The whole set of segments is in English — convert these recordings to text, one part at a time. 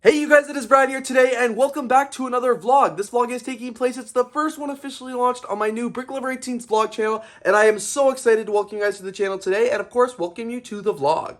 Hey you guys, it is Brad here today, and welcome back to another vlog. This vlog is taking place, it's the first one officially launched on my new BL18's vlog channel, and I am so excited to welcome you guys to the channel today, and of course, welcome you to the vlog.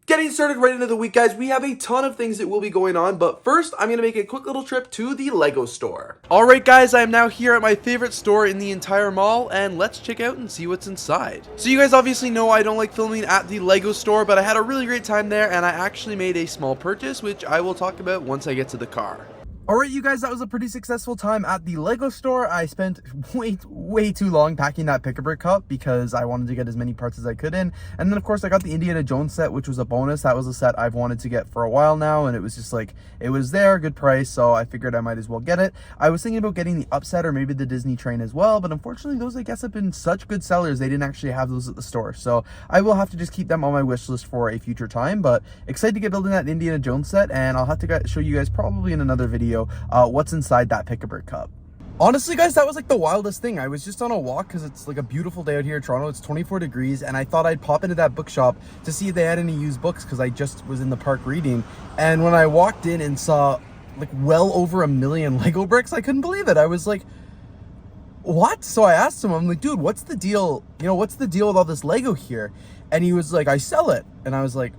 Getting started right into the week, guys, we have a ton of things that will be going on, but first, I'm going to make a quick little trip to the Lego store. Alright guys, I am now here at my favorite store in the entire mall, and let's check out and see what's inside. So you guys obviously know I don't like filming at the Lego store, but I had a really great time there, and I actually made a small purchase, which I will talk about once I get to the car. Alright you guys, that was a pretty successful time at the Lego store. I spent way too long packing that Pick-a-Brick cup because I wanted to get as many parts as I could in. And then of course I got the Indiana Jones set, which was a bonus. That was a set I've wanted to get for a while now, and it was just like, it was there, good price, so I figured I might as well get it. I was thinking about getting the upset or maybe the Disney train as well, but unfortunately those I guess have been such good sellers, they didn't actually have those at the store. So I will have to just keep them on my wish list for a future time, but excited to get building that Indiana Jones set, and I'll have to show you guys probably in another video what's inside that Pick-a-Brick cup. Honestly guys, that was like the wildest thing. I was just on a walk because it's like a beautiful day out here in Toronto. It's 24 degrees, and I thought I'd pop into that bookshop to see if they had any used books because I just was in the park reading. And when I walked in and saw like well over 1 million Lego bricks, I couldn't believe it. I was like, what? So I asked him, I'm like, dude, what's the deal? You know, what's the deal with all this Lego here? And he was like, I sell it. And I was like,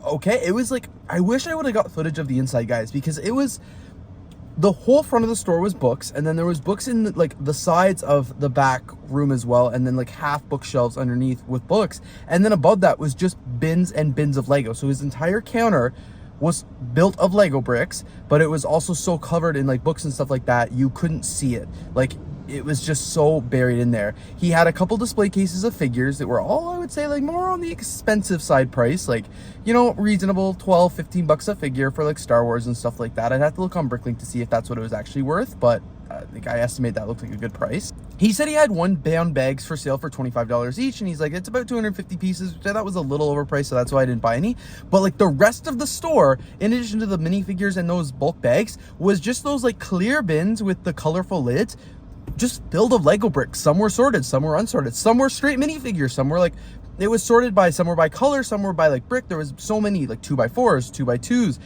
okay. It was like, I wish I would have got footage of the inside, guys, because it was, the whole front of the store was books, and then there was books in like the sides of the back room as well, and then like half bookshelves underneath with books, and then above that was just bins and bins of Lego. So his entire counter was built of Lego bricks, but it was also so covered in like books and stuff like that you couldn't see it. Like, it was just so buried in there. He had a couple display cases of figures that were all, I would say, like more on the expensive side price, like, you know, reasonable 12-15 bucks a figure for like Star Wars and stuff like that. I'd have to look on Bricklink to see if that's what it was actually worth, but the guy estimated that looked like a good price. He said he had one bound bags for sale for $25 each, and he's like, it's about 250 pieces, which I thought was a little overpriced, so that's why I didn't buy any. But like the rest of the store, in addition to the minifigures and those bulk bags, was just those like clear bins with the colorful lids, just filled of Lego bricks. Some were sorted, some were unsorted, some were straight minifigures, some were like, it was sorted by, some were by color, some were by like brick. There was so many like 2x4s, 2x2s.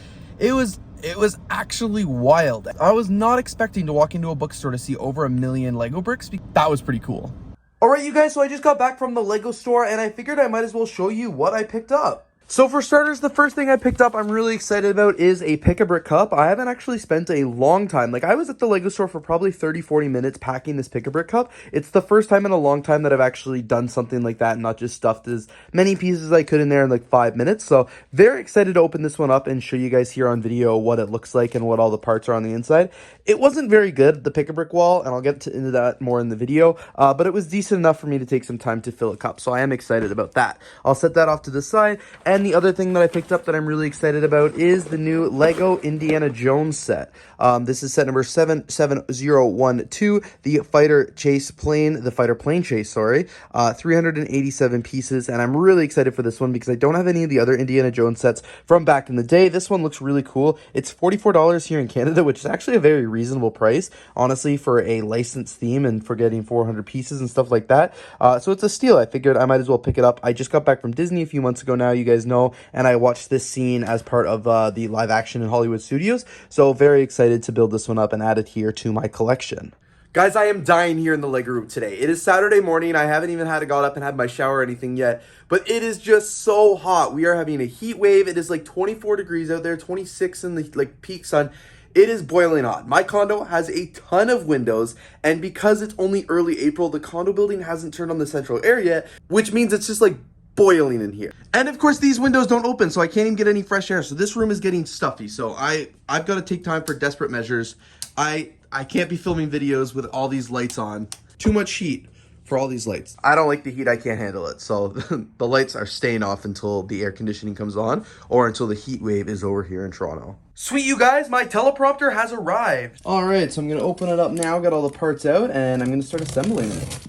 It was actually wild. I was not expecting to walk into a bookstore to see over 1 million Lego bricks. That was pretty cool. Alright you guys, so I just got back from the Lego store, and I figured I might as well show you what I picked up. So for starters, the first thing I picked up I'm really excited about is a Pick-a-Brick cup. I haven't actually spent a long time. Like, I was at the Lego store for probably 30-40 minutes packing this Pick-a-Brick cup. It's the first time in a long time that I've actually done something like that and not just stuffed as many pieces as I could in there in like 5 minutes. So very excited to open this one up and show you guys here on video what it looks like and what all the parts are on the inside. It wasn't very good, the Pick-a-Brick wall, and I'll get into that more in the video, but it was decent enough for me to take some time to fill a cup, so I am excited about that. I'll set that off to the side, and the other thing that I picked up that I'm really excited about is the new Lego Indiana Jones set. This is set number 77012, the fighter plane chase, sorry, 387 pieces, and I'm really excited for this one because I don't have any of the other Indiana Jones sets from back in the day. This one looks really cool. It's $44 here in Canada, which is actually a very reasonable price, honestly, for a licensed theme and for getting 400 pieces and stuff like that. So it's a steal. I figured I might as well pick it up. I just got back from Disney a few months ago now, you guys know, and I watched this scene as part of the live action in Hollywood Studios, so very excited to build this one up and add it here to my collection. Guys, I am dying here in the Lego room today. It is Saturday morning. I haven't even got up and had my shower or anything yet, but it is just so hot. We are having a heat wave. It is like 24 degrees out there, 26 in the like peak sun. It is boiling hot. My condo has a ton of windows, and because it's only early April, the condo building hasn't turned on the central air yet, which means it's just like boiling in here. And of course these windows don't open, so I can't even get any fresh air. So this room is getting stuffy. So I've got to take time for desperate measures. I can't be filming videos with all these lights on. Too much heat for all these lights. I don't like the heat, I can't handle it. So the lights are staying off until the air conditioning comes on or until the heat wave is over here in Toronto. Sweet, you guys, my teleprompter has arrived. All right, so I'm gonna open it up now, got all the parts out, and I'm gonna start assembling it.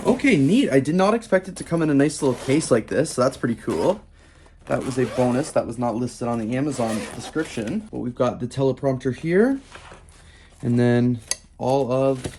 Okay, neat. I did not expect it to come in a nice little case like this, so that's pretty cool. That was a bonus. That was not listed on the Amazon description. But we've got the teleprompter here, and then all of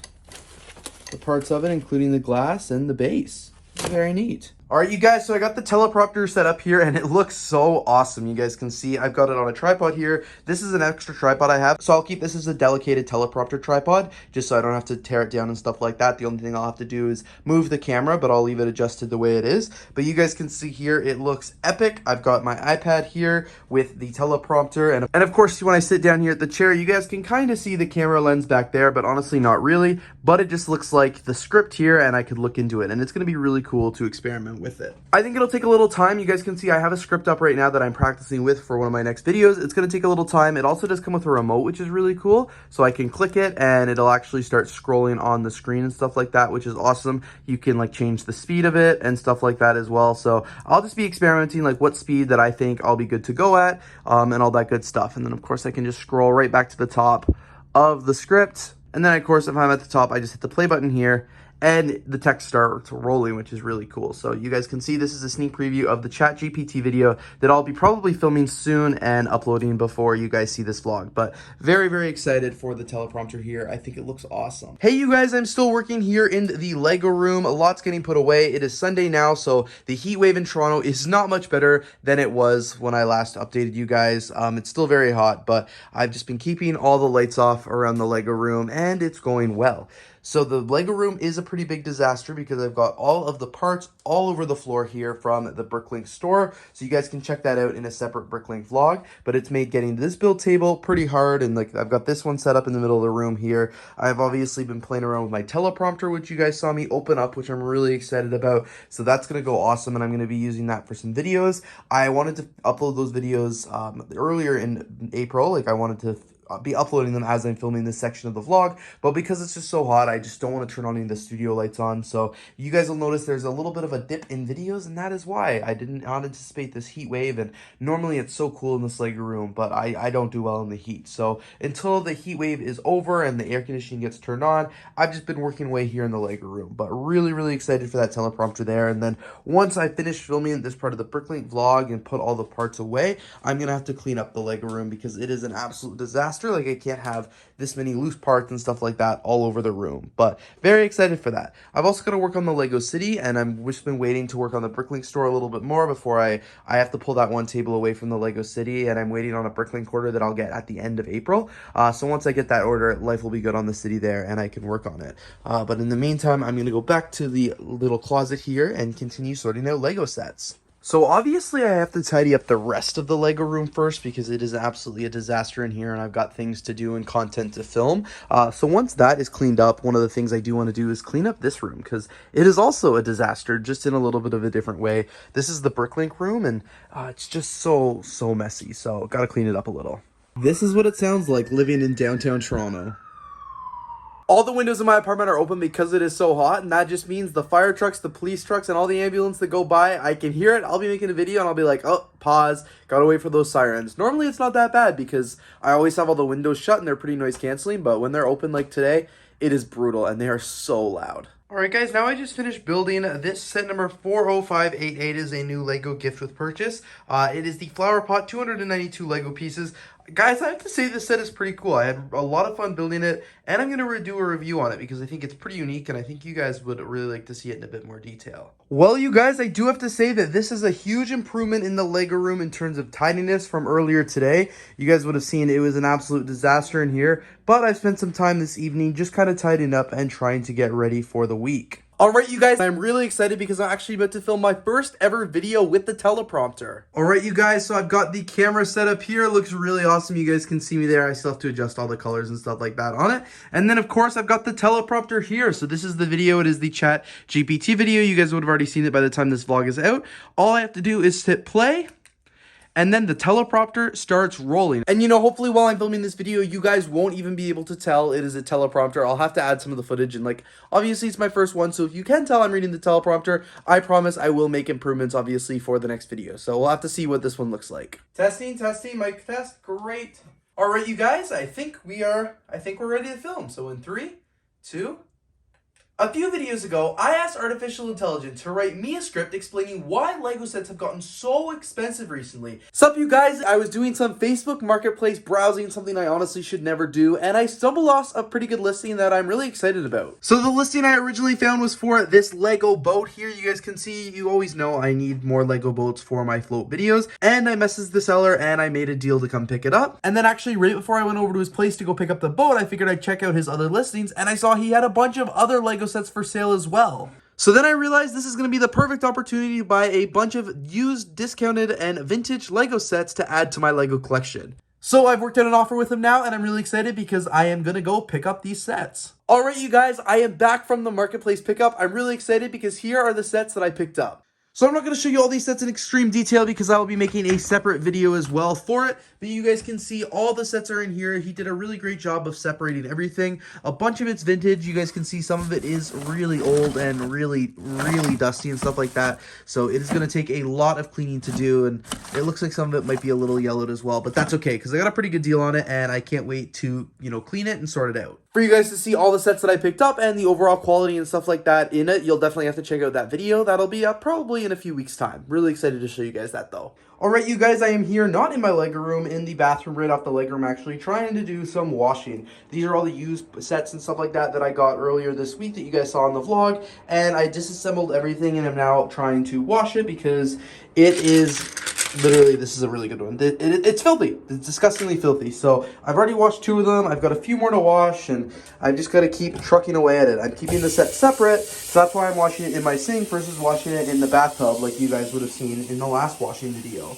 the parts of it, including the glass and the base. Very neat. All right, you guys, so I got the teleprompter set up here and it looks so awesome. You guys can see I've got it on a tripod here. This is an extra tripod I have, so I'll keep this as a dedicated teleprompter tripod just so I don't have to tear it down and stuff like that. The only thing I'll have to do is move the camera, but I'll leave it adjusted the way it is. But you guys can see here, it looks epic. I've got my iPad here with the teleprompter, and of course, when I sit down here at the chair, you guys can kind of see the camera lens back there, but honestly, not really. But it just looks like the script here, and I could look into it, and it's going to be really cool to experiment with it. I think it'll take a little time. You guys can see I have a script up right now that I'm practicing with for one of my next videos. It's going to take a little time. It also does come with a remote, which is really cool. So I can click it and it'll actually start scrolling on the screen and stuff like that, which is awesome. You can like change the speed of it and stuff like that as well. So I'll just be experimenting like what speed that I think I'll be good to go at and all that good stuff. And then of course I can just scroll right back to the top of the script. And then of course, if I'm at the top, I just hit the play button here and the text starts rolling, which is really cool. So you guys can see this is a sneak preview of the ChatGPT video that I'll be probably filming soon and uploading before you guys see this vlog. But very, very excited for the teleprompter here. I think it looks awesome. Hey, you guys, I'm still working here in the Lego room. A lot's getting put away. It is Sunday now, so the heat wave in Toronto is not much better than it was when I last updated you guys. It's still very hot, but I've just been keeping all the lights off around the Lego room, and it's going well. So the Lego room is a pretty big disaster because I've got all of the parts all over the floor here from the Bricklink store. So you guys can check that out in a separate Bricklink vlog. But it's made getting to this build table pretty hard. And like I've got this one set up in the middle of the room here. I've obviously been playing around with my teleprompter, which you guys saw me open up, which I'm really excited about. So that's going to go awesome. And I'm going to be using that for some videos. I wanted to upload those videos earlier in April. Like I wanted to be uploading them as I'm filming this section of the vlog, but because it's just so hot, I just don't want to turn on any of the studio lights on. So you guys will notice there's a little bit of a dip in videos, and that is why I did not anticipate this heat wave. And normally it's so cool in this Lego room, but I don't do well in the heat. So until the heat wave is over and the air conditioning gets turned on, I've just been working away here in the Lego room. But really, really excited for that teleprompter there. And then once I finish filming this part of the Bricklink vlog and put all the parts away, I'm gonna have to clean up the Lego room because it is an absolute disaster. Like I can't have this many loose parts and stuff like that all over the room, but very excited for that. I've also got to work on the Lego City, and I'm just been waiting to work on the Bricklink store a little bit more before I have to pull that one table away from the Lego City, and I'm waiting on a Bricklink order that I'll get at the end of April. So once I get that order, life will be good on the city there, and I can work on it. But in the meantime, I'm going to go back to the little closet here and continue sorting out Lego sets. So obviously I have to tidy up the rest of the Lego room first because it is absolutely a disaster in here and I've got things to do and content to film. So once that is cleaned up, one of the things I do want to do is clean up this room because it is also a disaster, just in a little bit of a different way. This is the Bricklink room and it's just so messy, so gotta clean it up a little. This is what it sounds like living in downtown Toronto. All the windows in my apartment are open because it is so hot, and that just means the fire trucks, the police trucks, and all the ambulance that go by, I can hear it. I'll be making a video, and I'll be like, oh, pause, gotta wait for those sirens. Normally, it's not that bad because I always have all the windows shut, and they're pretty noise canceling, but when they're open like today, it is brutal, and they are so loud. Alright guys, now I just finished building this set number 40588 is a new Lego gift with purchase. It is the flower pot, 292 Lego pieces. Guys, I have to say this set is pretty cool. I had a lot of fun building it, and I'm going to do a review on it because I think it's pretty unique, and I think you guys would really like to see it in a bit more detail. Well, you guys, I do have to say that this is a huge improvement in the Lego room in terms of tidiness from earlier today. You guys would have seen it was an absolute disaster in here, but I've spent some time this evening just kind of tidying up and trying to get ready for the week. Alright you guys, I'm really excited because I'm actually about to film my first ever video with the teleprompter. Alright you guys, so I've got the camera set up here. It looks really awesome. You guys can see me there. I still have to adjust all the colors and stuff like that on it. And then of course I've got the teleprompter here. So this is the video. It is the ChatGPT video. You guys would have already seen it by the time this vlog is out. All I have to do is hit play. And then the teleprompter starts rolling. And you know, hopefully while I'm filming this video, you guys won't even be able to tell it is a teleprompter. I'll have to add some of the footage, and like, obviously it's my first one, so if you can tell I'm reading the teleprompter, I promise I will make improvements, obviously, for the next video. So we'll have to see what this one looks like. Testing, mic test, great. All right, you guys, I think we're ready to film. So in 3, 2, A few videos ago, I asked artificial intelligence to write me a script explaining why Lego sets have gotten so expensive recently. Sup you guys, I was doing some Facebook Marketplace browsing, something I honestly should never do, and I stumbled across a pretty good listing that I'm really excited about. So the listing I originally found was for this Lego boat here. You guys can see, you always know I need more Lego boats for my float videos, and I messaged the seller and I made a deal to come pick it up. And then actually right before I went over to his place to go pick up the boat, I figured I'd check out his other listings, and I saw he had a bunch of other Lego sets for sale as well. So then I realized this is going to be the perfect opportunity to buy a bunch of used, discounted, and vintage Lego sets to add to my Lego collection. So I've worked out an offer with him now, and I'm really excited because I am going to go pick up these sets. Alright you guys, I am back from the marketplace pickup. I'm really excited because here are the sets that I picked up. So I'm not going to show you all these sets in extreme detail because I will be making a separate video as well for it. But you guys can see all the sets are in here. He did a really great job of separating everything. A bunch of it's vintage. You guys can see some of it is really old and really dusty and stuff like that. So it is going to take a lot of cleaning to do. And it looks like some of it might be a little yellowed as well. But that's okay because I got a pretty good deal on it. And I can't wait to, clean it and sort it out. For you guys to see all the sets that I picked up and the overall quality and stuff like that in it, you'll definitely have to check out that video. That'll be up probably in a few weeks' time. Really excited to show you guys that though. Alright you guys, I am here not in my Lego room, in the bathroom right off the leg room actually, trying to do some washing. These are all the used sets and stuff like that I got earlier this week that you guys saw in the vlog, and I disassembled everything and I'm now trying to wash it because it is literally, this is a really good one. It's filthy. It's disgustingly filthy. So I've already washed 2 of them. I've got a few more to wash, and I've just got to keep trucking away at it. I'm keeping the set separate, so that's why I'm washing it in my sink versus washing it in the bathtub like you guys would have seen in the last washing video.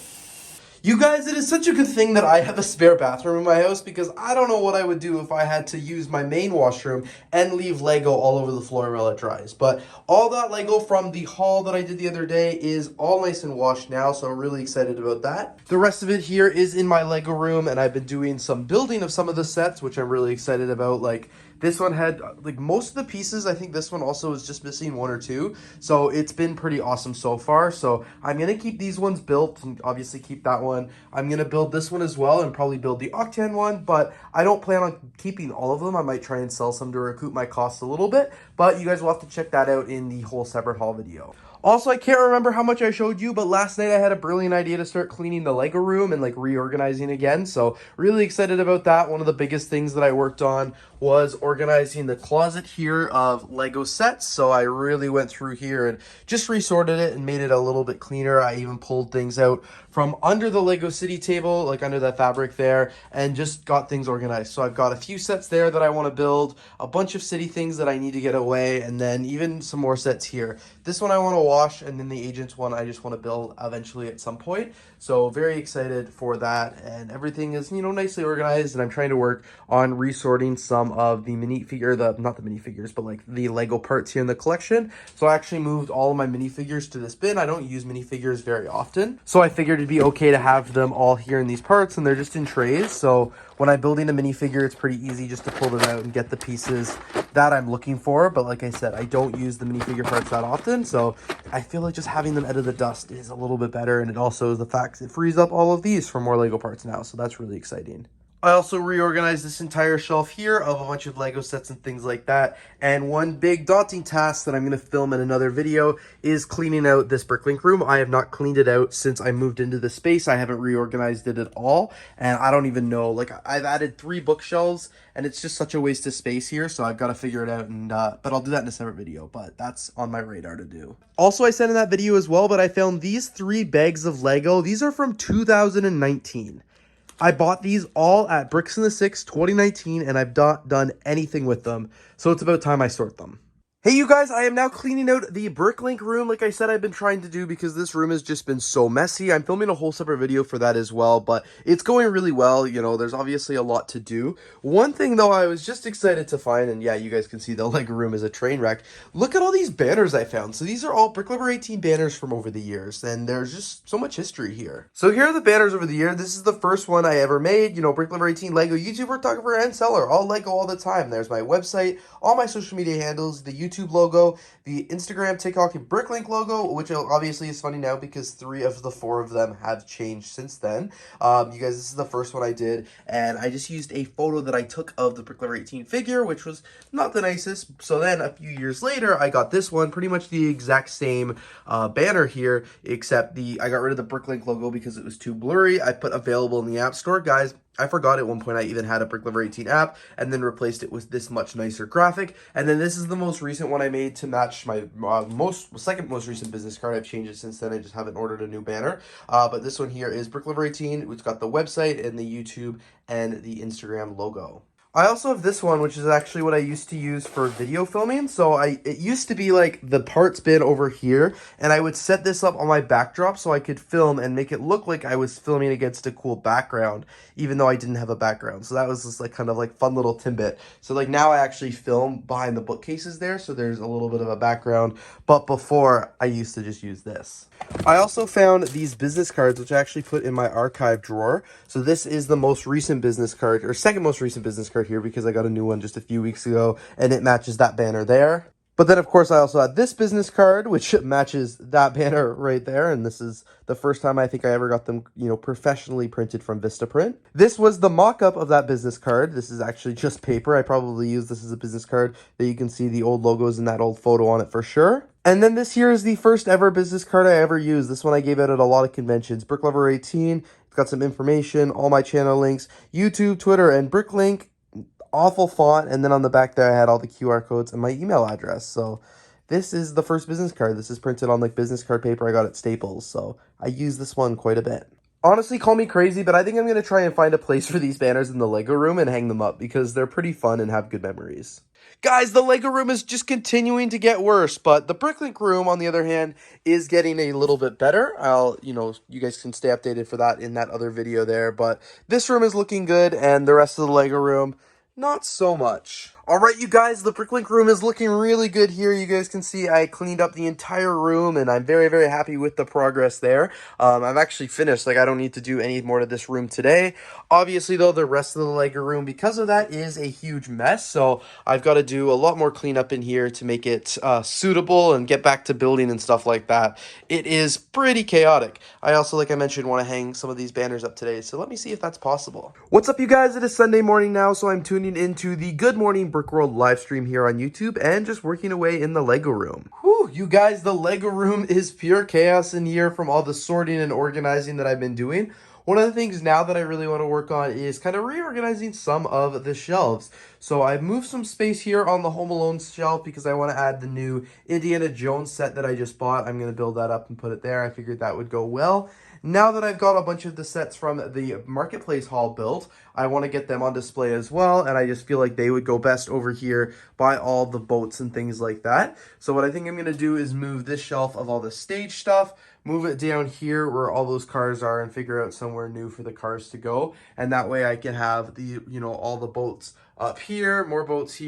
You guys, it is such a good thing that I have a spare bathroom in my house because I don't know what I would do if I had to use my main washroom and leave Lego all over the floor while it dries. But all that Lego from the haul that I did the other day is all nice and washed now, so I'm really excited about that. The rest of it here is in my Lego room, and I've been doing some building of some of the sets, which I'm really excited about. Like, this one had, most of the pieces. I think this one also is just missing 1 or 2. So it's been pretty awesome so far. So I'm going to keep these ones built and obviously keep that one. I'm going to build this one as well and probably build the Octan one. But I don't plan on keeping all of them. I might try and sell some to recoup my costs a little bit. But you guys will have to check that out in the whole separate haul video. Also, I can't remember how much I showed you, but last night I had a brilliant idea to start cleaning the Lego room and reorganizing again. So really excited about that. One of the biggest things that I worked on was organizing the closet here of Lego sets. So I really went through here and just resorted it and made it a little bit cleaner. I even pulled things out from under the Lego City table, under that fabric there, and just got things organized. So I've got a few sets there that I want to build, a bunch of city things that I need to get away, and then even some more sets here. This one I want to wash, and then the Agents one I just want to build eventually at some point. So very excited for that, and everything is, nicely organized, and I'm trying to work on resorting some of the not the minifigures, but the Lego parts here in the collection. So I actually moved all of my minifigures to this bin. I don't use minifigures very often, so I figured it'd be okay to have them all here in these parts, and they're just in trays. So when I'm building a minifigure, it's pretty easy just to pull them out and get the pieces that I'm looking for. But like I said, I don't use the minifigure parts that often, so I feel like just having them out of the dust is a little bit better. And it also is the fact it frees up all of these for more Lego parts now, so that's really exciting. I also reorganized this entire shelf here of a bunch of Lego sets and things like that. And one big daunting task that I'm going to film in another video is cleaning out this Bricklink room. I have not cleaned it out since I moved into the space. I haven't reorganized it at all. And I don't even know, I've added 3 bookshelves and it's just such a waste of space here. So I've got to figure it out, and but I'll do that in a separate video, but that's on my radar to do. Also, I said in that video as well, but I found these 3 bags of Lego. These are from 2019. I bought these all at Bricks in the Six 2019, and I've not done anything with them, so it's about time I sort them. Hey you guys, I am now cleaning out the Bricklink room like I said I've been trying to do because this room has just been so messy. I'm filming a whole separate video for that as well, but it's going really well. There's obviously a lot to do. One thing though I was just excited to find, and yeah, you guys can see the Lego room is a train wreck. Look at all these banners I found. So these are all BL18 banners from over the years, and there's just so much history here. So here are the banners over the year. This is the first one I ever made. BL18 Lego YouTuber, photographer, and seller. All Lego all the time. There's my website, all my social media handles, the YouTube YouTube logo, the Instagram, TikTok, and Bricklink logo, which obviously is funny now because 3 of the 4 of them have changed since then. You guys, this is the first one I did, and I just used a photo that I took of the BL18 figure, which was not the nicest. So then a few years later, I got this one, pretty much the exact same banner here, except I got rid of the Bricklink logo because it was too blurry. I put available in the App Store. Guys, I forgot at one point I even had a BrickLink app and then replaced it with this much nicer graphic. And then this is the most recent one I made to match my second most recent business card. I've changed it since then. I just haven't ordered a new banner. But this one here is BrickLink. It's got the website and the YouTube and the Instagram logo. I also have this one, which is actually what I used to use for video filming. So it used to be like the parts bin over here, and I would set this up on my backdrop so I could film and make it look like I was filming against a cool background, even though I didn't have a background. So that was just like kind of like fun little tidbit. So like now I actually film behind the bookcases there, so there's a little bit of a background. But before, I used to just use this. I also found these business cards, which I actually put in my archive drawer. So this is the most recent business card, or second most recent business card here, because I got a new one just a few weeks ago, and it matches that banner there. But then, of course, I also had this business card, which matches that banner right there. And this is the first time I think I ever got them, professionally printed from Vistaprint. This was the mock-up of that business card. This is actually just paper. I probably use this as a business card that you can see the old logos and that old photo on it for sure. And then this here is the first ever business card I ever used. This one I gave out at a lot of conventions. BrickLink. It's got some information, all my channel links, YouTube, Twitter, and Bricklink. Awful font, and then on the back there I had all the QR codes and my email address. So this is the first business card. This is printed on like business card paper I got at Staples, so I use this one quite a bit. Honestly, call me crazy, but I think I'm going to try and find a place for these banners in the Lego room and hang them up because they're pretty fun and have good memories. Guys, the Lego room is just continuing to get worse, but the Bricklink room, on the other hand, is getting a little bit better. You guys can stay updated for that in that other video there, but this room is looking good, and the rest of the Lego room, not so much. All right, you guys, the Bricklink room is looking really good here. You guys can see I cleaned up the entire room, and I'm very, very happy with the progress there. I'm actually finished. Like, I don't need to do any more to this room today. Obviously, though, the rest of the Lego room, because of that, is a huge mess. So I've got to do a lot more cleanup in here to make it suitable and get back to building and stuff like that. It is pretty chaotic. I also, like I mentioned, want to hang some of these banners up today. So let me see if that's possible. What's up, you guys? It is Sunday morning now, so I'm tuning into the Good Morning Brickworld live stream here on YouTube and just working away in the Lego room. Whew, you guys, the Lego room is pure chaos in here from all the sorting and organizing that I've been doing. One of the things now that I really want to work on is kind of reorganizing some of the shelves. So I've moved some space here on the Home Alone shelf because I want to add the new Indiana Jones set that I just bought. I'm going to build that up and put it there. I figured that would go well. Now that I've got a bunch of the sets from the Marketplace haul built, I want to get them on display as well, and I just feel like they would go best over here by all the boats and things like that. So what I think I'm going to do is move this shelf of all the stage stuff, move it down here where all those cars are, and figure out somewhere new for the cars to go. And that way I can have the, all the boats up here, more boats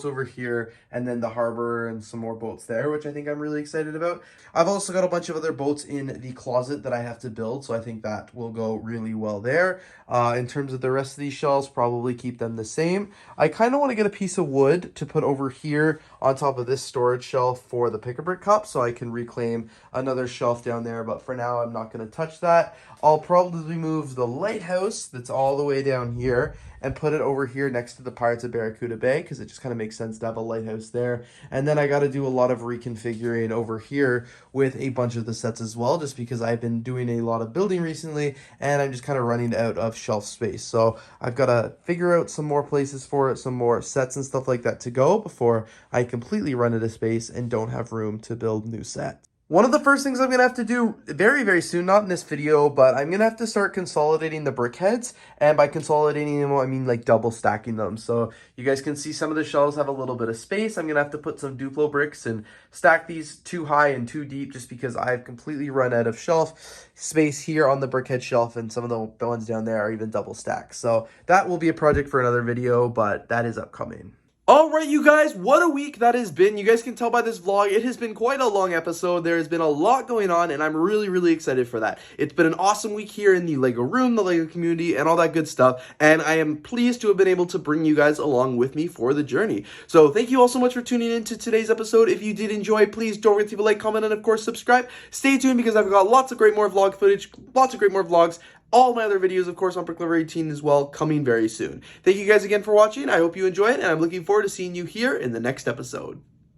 over here, and then the harbor and some more boats there, which I think I'm really excited about. I've also got a bunch of other boats in the closet that I have to build, so I think that will go really well there. In terms of the rest of these shelves, probably keep them the same. I kind of want to get a piece of wood to put over here on top of this storage shelf for the Pick-a-Brick cup, so I can reclaim another shelf down there, but for now I'm not going to touch that. I'll probably move the lighthouse that's all the way down here and put it over here next to the Pirates of Barracuda Bay because it just kind of makes sense to have a lighthouse there. And then I got to do a lot of reconfiguring over here with a bunch of the sets as well, just because I've been doing a lot of building recently and I'm just kind of running out of shelf space. So I've got to figure out some more places for it, some more sets and stuff like that to go before I completely run out of space and don't have room to build new sets. One of the first things I'm going to have to do very, very soon, not in this video, but I'm going to have to start consolidating the brick heads. And by consolidating them, I mean like double stacking them. So you guys can see some of the shelves have a little bit of space. I'm going to have to put some Duplo bricks and stack these too high and too deep just because I've completely run out of shelf space here on the brickhead shelf, and some of the ones down there are even double stacked. So that will be a project for another video, but that is upcoming. Alright, you guys, what a week that has been. You guys can tell by this vlog, it has been quite a long episode. There has been a lot going on, and I'm really excited for that. It's been an awesome week here in the LEGO room, the LEGO community, and all that good stuff, and I am pleased to have been able to bring you guys along with me for the journey. So thank you all so much for tuning in to today's episode. If you did enjoy, please don't forget to leave a like, comment, and of course subscribe. Stay tuned because I've got lots of great more vlog footage, lots of great more vlogs, all my other videos, of course, on BL18 as well, coming very soon. Thank you guys again for watching. I hope you enjoy it, and I'm looking forward to seeing you here in the next episode.